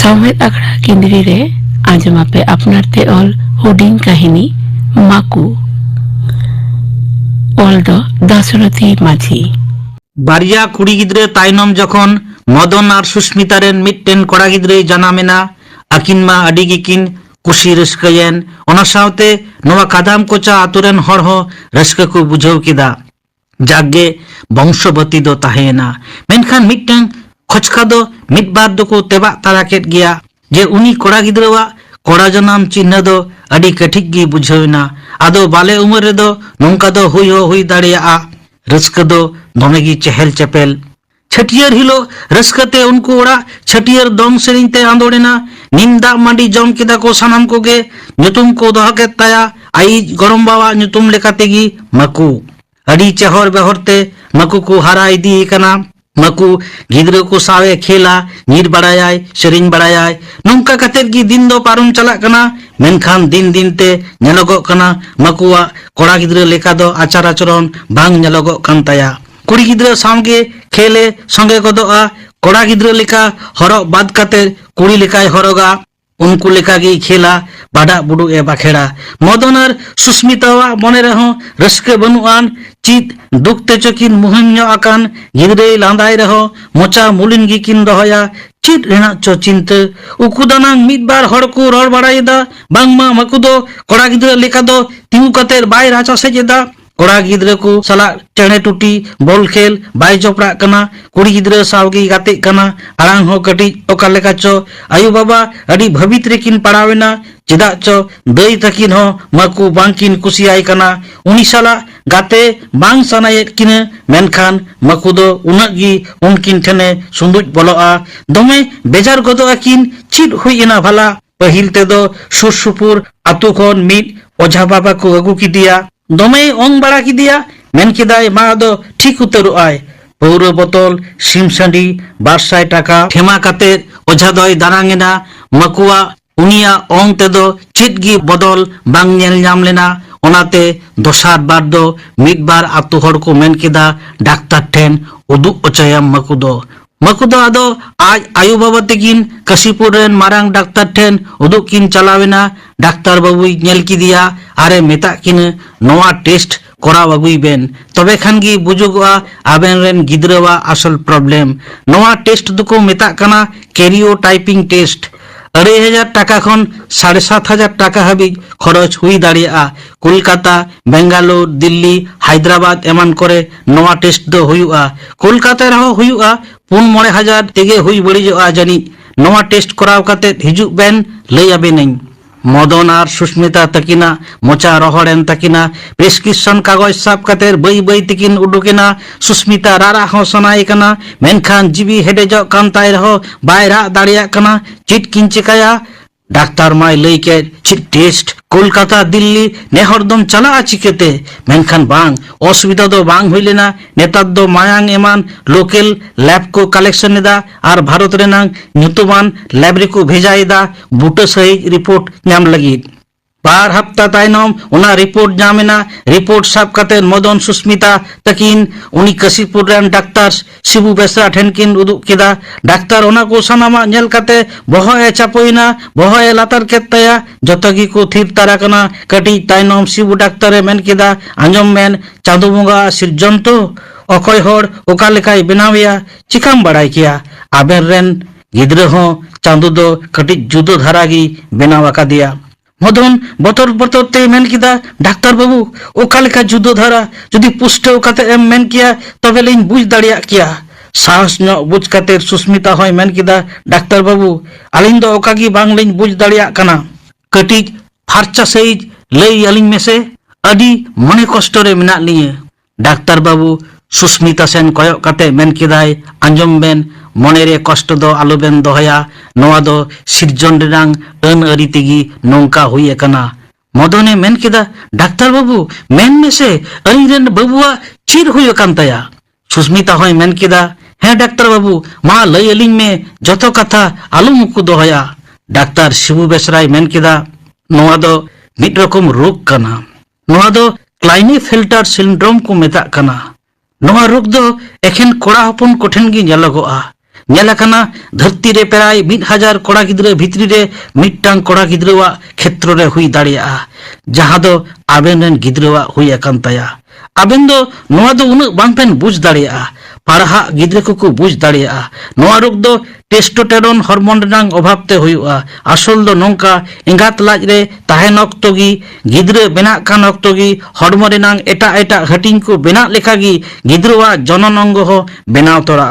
सावहेद आखड़ा केंद्री रे आजमापे अपनार ते ऑल हुडिंग काहिनी माकू ऑल दो दासरथी माझी बारिया कुड़ी गिद्रे तायनम जखन मदन और सुस्मिता रेन मिट्टेन कोड़ा गिद्रे जनामेना आकिन मा अडी गिकिन कुशी रस्कयेन ओना सावते नोवा कादाम कोचा आतुरेन हर हो रस्क को बुझाव किदा जागे वंशवती दो ताहेना मेनखान मिट्टेन खोचका दो मिटबार दो को तेबा तारा केट गया जे उनी कोड़ा गिद्रेवा कोड़ा जनाम चिन्ह दो अडी कठिक गी बुझावना आदो बाले उमर रे दो नोंका दो हुई दाड़िया रस्क दो दोमेगी चहल चपेल छटियर हिलो रस्कते उनको ओड़ा छटियर दोंग सेरिंते आंदोड़ेना निंदा मांडी जम किदा को सानाम कोगे ᱧᱩᱛᱩᱢ को दोहा के ताया आई गरम बावा ᱧᱩᱛᱩᱢ लेकातेगी मकू अडी चहर बेहरते मकू को हारा इदी कना मकू गिद्रो को सावे खेला नीर बड़ायाय सेरिंग बड़ायाय नोंका कतेर गी दिन दो पारुम चला कना मेनखान दिन दिन ते नेलोगो कना मकुआ कोड़ा गिद्रो लेका दो आचार आचरण बांग नेलोगो कान ताया कुड़ी गिद्रो सामगे खेले संगे गदोआ कोड़ा गिद्रो लेका हरो बाद काते कुड़ी लेकाय हरोगा उनको लेकागी खेला बाडा बुडू ए बाखेड़ा मदन और सुस्मितावा मने रहो रस्के बनुआन चित दुखते चकिन मुहिमन्य आकान गिद्रे लांदाय रहो मोचा मुलिन गिकिन दोहया चित रेना चो चिंते उकुदानांग मिद बार हड़ को रड़ बड़ायदा बांगमा मकुदो कोड़ा गिद्रे लेका दो तिंगु कतेर बाय राचा सेजेदा कोड़ा गिद्रे को सला टेणे टूटी बॉल खेल बाय जपड़ा कना कुड़ी गिद्रे सावगी गाते कना आरांग हो कटी ओका लेका चो आयु बाबा अडी भवित रेकिन पड़ावेना चिदा चो दई तकिन हो मकू बांकिन कुसियाय कना उनी सला गाते बांग सनायेत किने मेनखान मकू दो उनगी उनकिन ठेने सुंदुज बोलोआ दमे बेजार गदो अकिन चिद हुइना भला पहिल ते दो सुरसुपुर आतु खन मिद ओझा बाबा को अगु किदिया दमे ओंग बड़ा किदिया मेन किदाय मा दो ठीक उतरु आय पौर बोतल सिम सांडी 200 टाका ठेमा काते ओझा दोय दारांगेना मकुआ उनिया ओंग ते दो चिटगी बदल बांग नेल नाम लेना ओनाते दोसार बार दो मिद बार आतु हड़ को मेन किदा डाक्तार ठेन उदुग ओचयम मकुदो आदो आज आयु बाबा तकिन कशीपुर रेन मारांग डाक्तार ठेन उदुग किन चलावेना डाक्तार बाबू नेल किदिया आरे मेता किन नोआ टेस्ट कोरा बाबुई बेन तबे खान गी बुजुगवा आबेन रेन गिद्रवा असल प्रॉब्लम नोआ टेस्ट दुको मेता कना कैरियो टाइपिंग टेस्ट 2,500 टाका खन 7,500 टाका हाबी खरच हुई दाड़िया कोलकाता बेंगालुरु दिल्ली हैदराबाद एमान करे नोआ टेस्ट दो हुआ कोलकाता रहो हुआ 4,500 तेगे हुई बड़ीजोआ जानी नोआ टेस्ट कराव काते हिजु बेन लई आबेनिन मदन और सुस्मिता तकिना मोचा रहोड़ेन तकिना प्रेसक्रिप्शन कागज साब काते बई बई तकिन उडुकेना सुस्मिता रारा हो सनाय कना मेनखान जीबी हेडेजो कान ताय रहो बायरा दाड़िया कना चिट किन चिकाया डाक्तार माय लई के चिट टेस्ट कोलकाता दिल्ली नेहरदम चला चिकेते मेनखान बांग असुविधा दो बांग हुइलेना नेतार दो मायांग एमान लोकल लैब को कलेक्शन एदा और भारत रेनांग ᱧᱩᱛᱩᱢᱟᱱ लैब रे को भेजाएदा बूटा सही रिपोर्ट नाम लगी बार हफ्ता तायनम उना रिपोर्ट जामेना रिपोर्ट साब काते मदन सुस्मिता तकिन उनी कशीपुर रेन डाक्तार शिबू बेसरा ठेन किन उदुग केदा डाक्तार ओना को सनामा नेल काते बहोए चापोइना बहोए लातार केतया जतगी को थीर तारा कना कटी तायनम शिबू डाक्तारे मेन केदा आंजम मेन चांदो बंगा सिरजंतो अकय हर ओका लेकाय बेनाविया चिकाम बड़ाय किया आबेन रेन गिद्रे हो चांदो दो कटी जुदो धारागी बेनावाका दिया मदन बतर बतर ते मेन किदा डाक्तार बाबू ओका लेका जुदो धारा जदि पुष्टो काते एम मेन किया तबे लेन बुझ दाड़िया किया साहस न बुझ काते सुस्मिता होय मेन किदा डाक्तार बाबू आलिन दो ओकागी बांग लेन बुझ दाड़िया कना कटी फारचा सहित लई आलिन मेसे अडी मने कष्ट रे मेना लिए डाक्तार बाबू सुस्मिता सेन कयो काते मेन किदाय आंजम बेन मने रे कष्ट दो आलोबेन दोहया नोआ दो सिरजन रेनांग अन अरी तेगी नोंका हुई एकना मदने मेन किदा डाक्तार बाबू मेन मेसे अरी रेन बाबुआ चिर हुई कांताया सुस्मिता होय मेन किदा हे डाक्तार बाबू मा लई अलिंग में जतो कथा आलू मुकु दोहया डाक्तार शिबू बेसराय मेन किदा नोआ दो मिड रकम रोग कना नोआ दो क्लाइनेफेल्टर सिंड्रोम को मेता कना। नोआ रोग दो एखेन कोड़ा हपन कोठेन गी नेलोगोआ। नेलाकाना धरती रे प्राय 1000 कोड़ा गिद्रे भितरी रे मिट्टांग कोड़ा गिद्रेवा क्षेत्र रे हुई दाड़िया जहां दो आबेन रेन गिद्रेवा हुई अकान ताया। आबेन दो नोआ दो उन बांगपेन बुझ दाड़िया पारहा गिद्रे को बुझ दाड़िया। नोआ रोग दो टेस्टोस्टेरोन हार्मोन रेनांग अभावते हुआ। आसल दो नोंका एंगात लाज रे ताहेन ऑक्तो गी गिद्रे बेना कान ऑक्तो गी हॉर्मोन रेनांग एटा एटा हटिंग को बेना लेखा गी गिद्रेवा जनन अंग हो बेनाव तोड़ा।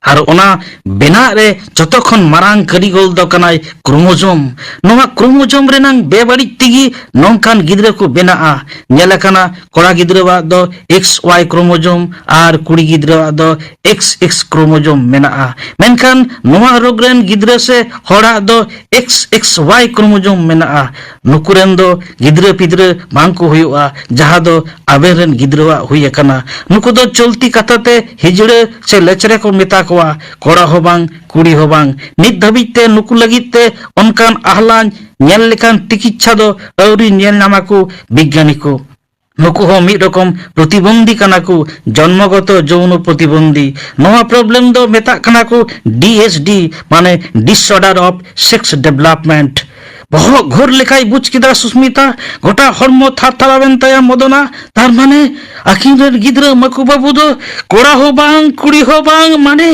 और ओना बेना रे जतखन मारांग कारिगोल दो कनाय क्रोमोजोम। नोवा क्रोमोजोम रेनांग बेबाड़ी तिगी नोंकान गिद्रे को बेनाआ। नेलाकाना कोड़ा गिद्रेवा दो XY क्रोमोजोम और कुड़ी गिद्रेवा दो XX क्रोमोजोम मेनाआ। मेनखान नोवा रोग रेन गिद्रे से होड़ा दो XXY क्रोमोजोम मेनाआ। नुकुरेन दो गिद्रे पिद्रे बांग को हुआ जहां दो आबेन रेन गिद्रेवा हुई अकाना। नुकु दो चलती कथाते हिजड़े से लेचरे को मेता कोड़ा हो बांग कुड़ी हो बांग। नित धाबिते नुकु लगिते उनकान आहलान नेल लेकान चिकित्सा दो अवरी नेल नामाकु विज्ञानी को। नुकु हो मिद रकम प्रतिबंधी काना को जन्मगत यौन प्रतिबंधी। नोआ प्रॉब्लम दो मेता काना को DSD माने डिसऑर्डर ऑफ सेक्स डेवलपमेंट। बहुत घोर लेखाई बुझ किदा सुस्मिता गोटा हर्मो थारथाराबेन ताया मदना। तार माने आखिन रेन गिद्रे मकु बाबू दो कोड़ा हो बांग कुड़ी हो बांग माने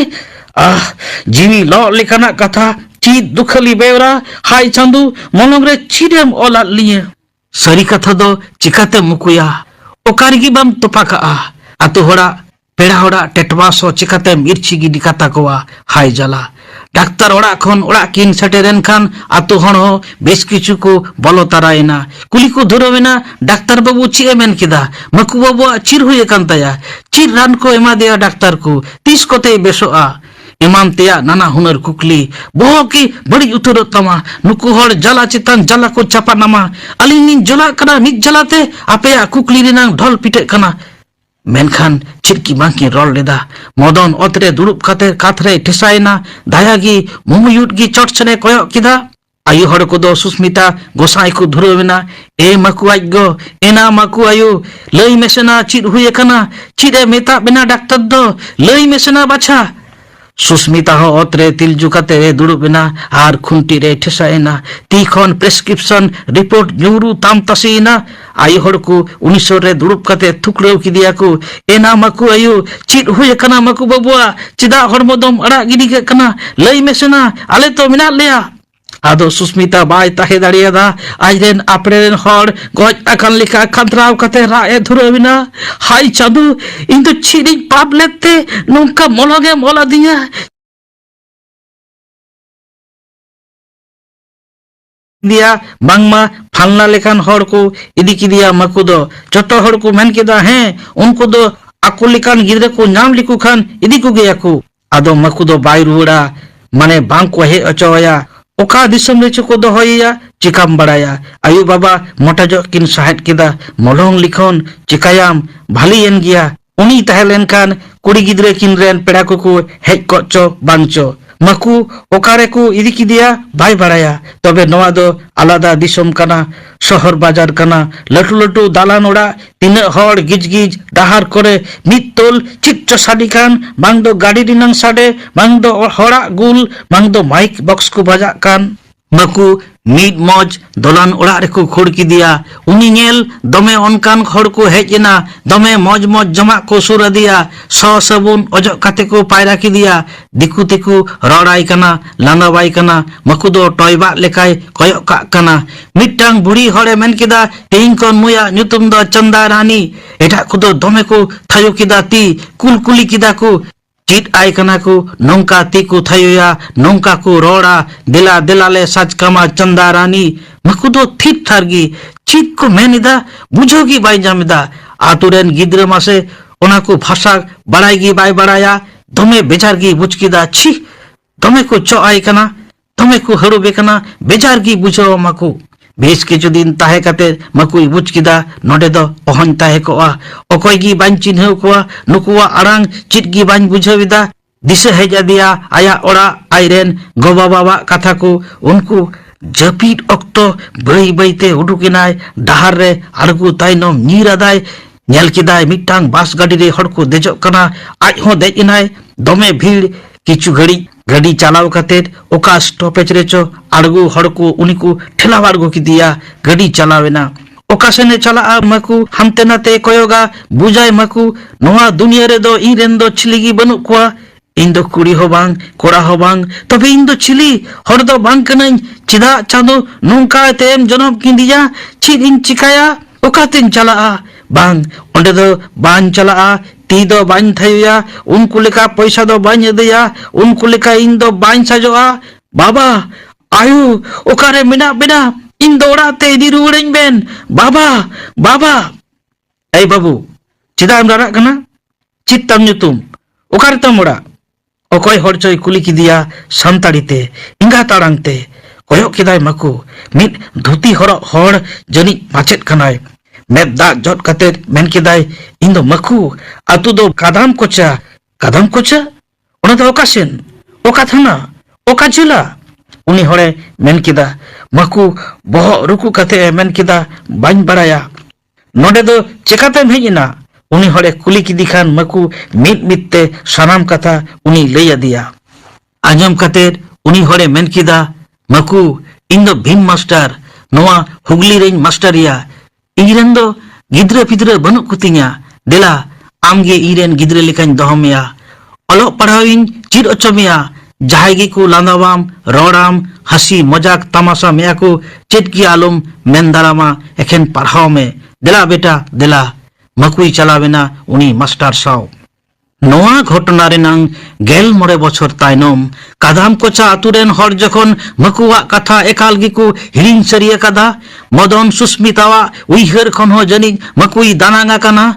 जीवी लो लेकाना कथा चीद दुखली बेवरा हाय चांदू मनोग रे चिरेम ओला लिए। सरी कथा दो चिकाते मुकुया ओकारिगी बाम तोपाका आतो होड़ा पेड़ा होड़ा टेटवासो चिकाते मिर्ची गी दिकाता कोआ हाय जाला। डाक्तार ओड़ा खन ओड़ा किन सेटेरेन खान आतो हण हो बेस किछु को बलो तारायना। कुली को धरवेना डाक्तार बाबू ची मेन किदा मकु बाबू चिर हुए कान ताया। चिर रान को एमा दिया डाक्तार को 30 कोते बेसोआ। इमान तेया नाना हुनर कुकली बहु की बड़ी उतर तमा नुकु हर जला चितान जला को चापा नामा अलिनी जला कना मित जलाते आपेया कुकली रेनांग ढोल पिटे कना। मेनखान चिरकी बांकी रोल लेदा मदन ओतरे दुड़ुब काते काथरे ठेसायना दायागी मुमुयुटगी चटचने कोयो किदा। आयु हड़ को दो सुस्मिता गोसाई को धुरवेना ए मकु आइगो एना मकु आयु लई मेसेना चिर हुए कना चिरे मेता बिना डाक्टर दो लई मेसेना बाछा। सुस्मिता हो ओतरे तिलजु काते दुड़ुबेना आर खुंटी रे ठेसायना ती खन प्रेस्क्रिप्शन रिपोर्ट न्यूरू ताम तसीना। आयु हड़ को 1900 रे दुड़ुब काते थुकड़ेव किदिया को एना मकु आयु चिर हुए कना मकु बाबुआ चिदा हड़मोदम अड़ा गिडी के कना लई मेसेना आले तो मिना लेया। आदो सुस्मिता बाय ताहे दाड़ियादा आजरेन आपरेन हड़ गज आकान लेखा खंतराव काते राए धुरविना हाय चादू इन तो चिरी पाप लेते नोंका मोलगे मोला दिया। दिया बांगमा फालना लेखान हड़ को इदी किदिया मकु दो जतो हड़ को मेन किदा हैं उनको दो आकु लेखान गिद्रे को नाम लिखु खान इदी को गया को। आदो मकु दो बाय रुड़ा माने बांग को हे अचोया ओका दिसम रे चको दोहया चिकाम बड़ाया। आयु बाबा मोटाजो किन साहेद किदा मलंग लिखन चिकायाम भाली एन गया। उनी तहलेन कान कुड़ी गिद्रे किन रेन पेड़ा को हेज कोचो बांचो मकु ओकारे को इदी किदिया बाय बड़ाया। तबे नवा दो आलादा दिसम कना शहर बाजार कना लटू लटू दालान ओड़ा तीन हड़ गिज गिज डाहार करे मित तोल चिट्ट साडी कान बांग दो गाड़ी रिनांग साडे बांग दो हड़ा गुल बांग दो माइक बॉक्स को बजा कान। मकु मीट मौज दोलान ओड़ा रे को खोड़ की दिया। उनी नेल दमे अनकान खोड़ को हेजना दमे मौज मौज जमा को सुर दिया सौ सबुन अजो काते को पायरा की दिया। दिकु तिकु रड़ाई कना लांदाबाई कना मकु दो टॉयबा लेकाय कयो का कना। मिट्टांग बुढ़ी हड़े मेन किदा तेइन कोन मुया नुतुम दो चंदा रानी एटा को दो दमे को थायो किदा ती कुलकुली किदा को चिट आय कना को नौका ती को थायोया नौका को रोड़ा दिला दिलाले सच कमा चंदा रानी मकु दो थिट थारगी चिट को मेनिदा बुझोगी बाई जामिदा। आतुरेन गिद्रे मासे ओना को भाषा बड़ाईगी बाई बड़ाया दमे बेचारगी बुझकिदा छी दमे को चो आय कना दमे को हड़ो बेकना बेचारगी बुझो मकु। बेस किछु दिन ताहे काते मकुई बुझ किदा नोडे दो ओहन ताहे कोआ ओकोय गी बाñ चिन्हव कोआ नुकुआ आरांग चिट गी बाñ बुझाविदा दिसे हेजा दिया आया ओड़ा आयरेन गो बाबा कथा को उनको ᱡᱟᱹᱯᱤᱫ ᱚᱠᱛᱚ ᱵᱟᱹᱭ ᱵᱟᱹᱭᱛᱮ ᱩᱰᱩᱠᱮᱱᱟᱭ ᱰᱟᱦᱟᱨ ᱨᱮ ᱟᱬᱜᱚ ᱛᱟᱭᱱᱚᱢ ᱧᱤᱨ ᱟᱫᱟᱭ ᱧᱮᱞ ᱠᱮᱫᱟᱭ ᱢᱤᱫᱴᱟᱝ ᱵᱟᱥ ᱜᱟᱹᱰᱤ ᱨᱮ ᱦᱚᱲ ᱠᱚ ᱫᱮᱡᱚᱜ ᱠᱟᱱᱟ ᱟᱡ ᱦᱚᱸ ᱫᱮᱡ ᱮᱱᱟᱭ ᱫᱚᱢᱮ ᱵᱷᱤᱲ ᱠᱤᱪᱷᱩ ᱜᱷᱟᱹᱲᱤᱡ ᱜᱟᱹᱰᱤ ᱪᱟᱞᱟᱣ ᱠᱟᱛᱮᱫ ᱚᱠᱟ ᱥᱴᱚᱯᱮᱡᱽ ᱨᱮᱪᱚ ᱟᱬᱜᱚ ᱦᱚᱲ ko ᱩᱱᱤ ko ᱴᱷᱮᱞᱟᱣ ᱟᱬᱜᱚ ᱠᱮᱫᱮᱭᱟ ᱜᱟᱹᱰᱤ ᱪᱟᱞᱟᱣᱮᱱᱟ ᱚᱠᱟ ᱥᱮᱱᱮ ᱪᱟᱞᱟᱜᱼᱟ ᱢᱟᱠᱩ ᱦᱟᱱᱛᱮ ᱱᱟᱛᱮ ᱠᱚᱭᱚᱜᱟ ᱵᱩᱡᱟᱭ ᱢᱟᱠᱩ ᱱᱚᱣᱟ ᱫᱩᱱᱤᱭᱟᱹ ᱨᱮᱫᱚ ᱤᱧ ᱨᱮᱱ ᱫᱚ ᱪᱤᱞᱤ ᱜᱮ ᱵᱟᱹᱱᱩᱜ ᱠᱚᱣᱟ ᱤᱧ ᱫᱚ ᱠᱩᱲᱤ ᱦᱚᱸ ᱵᱟᱝ ᱠᱚᱲᱟ ᱦᱚᱸ ᱵᱟᱝ ᱛᱚᱵᱮ ᱤᱧ ᱫᱚ ᱪᱤᱞᱤ ᱦᱚᱲ ᱫᱚ ᱵᱟᱝ ᱠᱟᱹᱱᱟᱹᱧ ᱪᱮᱫᱟᱜ ᱪᱟᱸᱫᱳ ᱱᱚᱝᱠᱟ ᱛᱮᱢ ᱡᱚᱱᱚᱢ ᱠᱤᱫᱤᱧᱟ ᱪᱮᱫ ᱤᱧ ᱪᱤᱠᱟᱭᱟ ᱚᱠᱟᱛᱮᱧ ᱪᱟᱞᱟᱜᱼᱟ ᱵᱟᱝ ᱚᱸᱰᱮ ᱫᱚ ᱵᱟᱹᱧ ᱪᱟᱞᱟᱜᱼᱟ ᱛᱤ ᱫᱚ ᱵᱟᱹᱧ ᱛᱷᱟᱭᱚᱭᱟ ᱩᱱᱠᱩ ᱞᱮᱠᱟ ᱯᱚᱭᱥᱟ ᱫᱚ ᱵᱟᱹᱧ ᱟᱹᱫᱟᱹᱭᱟ ᱩᱱᱠᱩ ᱞᱮᱠᱟ ᱤᱧ ᱫᱚ ᱵᱟᱹᱧ ᱥᱟᱡᱚᱜᱼᱟ ᱵᱟᱵᱟ ᱟᱭᱩ ᱚᱠᱟᱨᱮ ᱢᱮᱱᱟᱜ ᱵᱮᱱᱟ ᱤᱧ ᱫᱚ ᱚᱲᱟᱜ ᱛᱮ ᱤᱫᱤ ᱨᱩᱣᱟᱹᱲᱟᱹᱧ ᱵᱮᱱ ᱵᱟᱵᱟ ᱵᱟᱵᱟ ᱮᱭ ᱵᱟᱵᱩ ᱪᱮᱫᱟᱜ ᱮᱢ ᱨᱟᱨᱟᱜ ᱠᱟᱱᱟ ᱪᱮᱫ ᱛᱟᱢ ᱧᱩᱛᱩᱢ ᱚᱠᱟᱨᱮ ᱛᱟᱢ ᱚᱲᱟᱜ ᱚᱠᱚᱭ ᱦᱚᱲ ᱪᱚᱭ ᱠᱩᱞᱤ ᱠᱮᱫᱮᱭᱟ ᱥᱟᱱᱛᱟᱲᱤ ᱛᱮ ᱮᱸᱜᱟᱛ ᱟᱲᱟᱝ ᱛᱮ ᱠᱚᱭᱚᱜ ᱠᱮᱫᱟᱭ ᱢᱟᱠᱩ ᱢᱤᱫ ᱫᱷᱩᱛᱤ ᱦᱚᱨᱚᱜ ᱦᱚᱲ ᱡᱟᱹᱱᱤᱡ ᱢᱟᱪᱮᱫ ᱠᱟᱱᱟᱭ ᱢᱮᱫ ᱫᱟᱜ ᱡᱚᱫ ᱠᱟᱛᱮᱫ ᱢᱮᱱ ᱠᱮᱫᱟᱭ ᱤᱧ ᱫᱚ ᱢᱟᱠᱩ ᱟᱛᱩ ᱫᱚ ᱠᱟᱫᱟᱢ ᱠᱚᱪᱟ ᱚᱱᱟ ᱫᱚ ᱚᱠᱟ ᱥᱮᱱ ᱚᱠᱟ ᱛᱷᱟᱱᱟ ᱚᱠᱟ ᱡᱮᱞᱟ ᱩᱱᱤ ᱦᱚᱲᱮ ᱢᱮᱱ ᱠᱮᱫᱟ ᱢᱟᱠᱩ ᱵᱚᱦᱚᱜ ᱨᱩᱠᱩ ᱠᱟᱛᱮ ᱮ ᱢᱮᱱ ᱠᱮᱫᱟ ᱵᱟᱹᱧ ᱵᱟᱲᱟᱭᱟ ᱱᱚᱰᱮ ᱫᱚ ᱪᱮᱠᱟᱛᱮᱢ ᱦᱮᱡ ᱮᱱᱟ उनी हड़े कुली की दिखान मकू मिट मिटते सानाम कथा उनी लई आदिया आजम कतेर उनी हड़े मेन किदा मकू इन दो भीम मास्टर नोआ हुगली रेंज मास्टरिया इरेन दो गिद्रे पिद्रे बनुक कुतिया देला आमगे इरेन गिद्रे लेकान दहमिया अलो पढ़ाविन चिर अचमिया जहागी को लांदावाम रोडाम हसी मजाक तमाशा मेया को चेत की आलम मेंदारामा एखेन पढ़ाओ में देला बेटा देला मकुई चलावेना उनी मास्टर साव नोआ घटना रेनांग गेल मोड़े बछर तायनम कादाम कोचा आतुरेन हर जखन मकुआ कथा एकाल गिकु हिरिन सरिया कादा मदन सुस्मितावा उइहर खन हो जनी मकुई दानांगा काना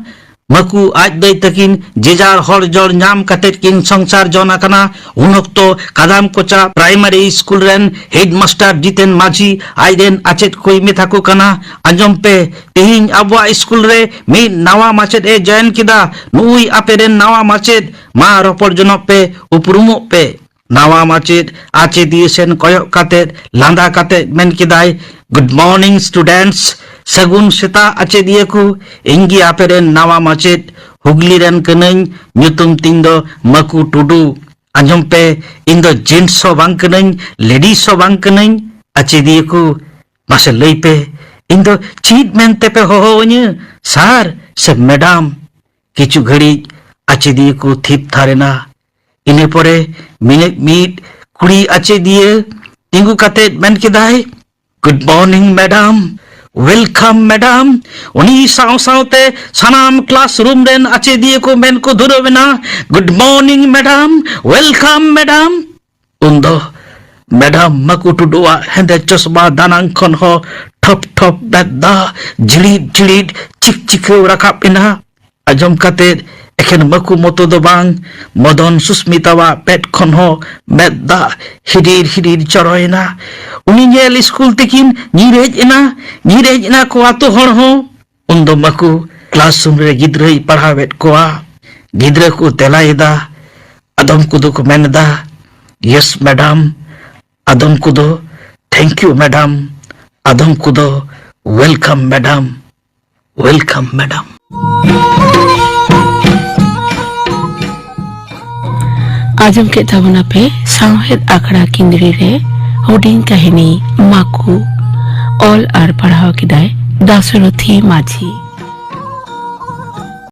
मकू आज दै तकिन जेजार हर जड़ नाम कतेट किन संसार जना काना उन अक्तो कादाम कोचा प्राइमरी स्कूल रेन हेड मास्टर जितेन माझी आइदेन आचेत कोई मेथाको काना आंजम पे तेहिन आबवा स्कूल रे मी नावा माचेत ए जॉइन किदा नुई आपेरेन नावा माचेत मा रोपड़ जनप पे उपरुमो पे नावा माचेत आचे दिएसेन कयक कातेत लांदा कातेत मेन किदाय गुड मॉर्निंग स्टूडेंट्स सगुन सेता आचे दिए को इंगी आपेरेन नावा माचेत हुगली रेन कनई ᱧᱩᱛᱩᱢ ᱛᱤᱧ ᱫᱚ ᱢᱟᱠᱩ ᱴᱩᱰᱩ ᱟᱸᱡᱚᱢ ᱯᱮ ᱤᱧ ᱫᱚ ᱡᱮᱱᱴᱥ ᱦᱚᱸ ᱵᱟᱝ ᱠᱟᱹᱱᱟᱹᱧ ᱞᱮᱰᱤᱥ ᱦᱚᱸ ᱵᱟᱝ ᱠᱟᱹᱱᱟᱹᱧ ᱟᱪᱮᱫᱤᱭᱟᱹ ᱠᱚ ᱢᱟᱥᱮ ᱞᱟᱹᱭ ᱯᱮ ᱤᱧ ᱫᱚ ᱪᱮᱫ ᱢᱮᱱᱛᱮ ᱯᱮ ᱦᱚᱦᱚᱣᱟᱹᱧᱟᱹ ᱥᱟᱨ ᱥᱮ ᱢᱮᱰᱟᱢ ᱠᱤᱪᱷᱩ ᱜᱷᱟᱹᱲᱤᱡ ᱟᱪᱮᱫᱤᱭᱟᱹ ᱠᱚ ᱛᱷᱤᱯ ᱛᱷᱟᱨᱮᱱᱟ ᱤᱱᱟᱹ ᱯᱚᱨᱮ ᱢᱤᱫ ᱠᱩᱲᱤ ᱟᱪᱮᱫᱤᱭᱟᱹ ᱛᱤᱸᱜᱩ ᱠᱟᱛᱮᱫ ᱢᱮᱱ ᱠᱮᱫᱟᱭ good morning madam welcome madam उनी साव सावते सनाम क्लासरूम रेन आचेदिए को मेन को धुरवेना good morning madam welcome madam उन्दो मैडम मकू टुडुआ हेंदे चश्मा दानां खन हो ठप ठप बेदा जिलिट जिलिट चिक चिके राकाबेना आजम काते एखेन मकू मतो दो बांग मदन सुस्मितावा पेट खन हो बेदा हिडिर हिडिर चरोयना उनी नेल स्कूल तकिन नीरेजना को आतो हर हो उन्दो मकू क्लासरूम रे गिद्रे पढ़ावेट कोआ गिद्रे को तेलायदा अदम कुदो को मेनदा यस मैडम अदम कुदो थैंक यू मैडम अदम कुदो वेलकम मैडम आजम के ताबना पे सावहेद आखड़ा किंद्री रे हुडिंग काहिनी माकू ऑल आर पढ़ाव किदाय दासरथी माझी।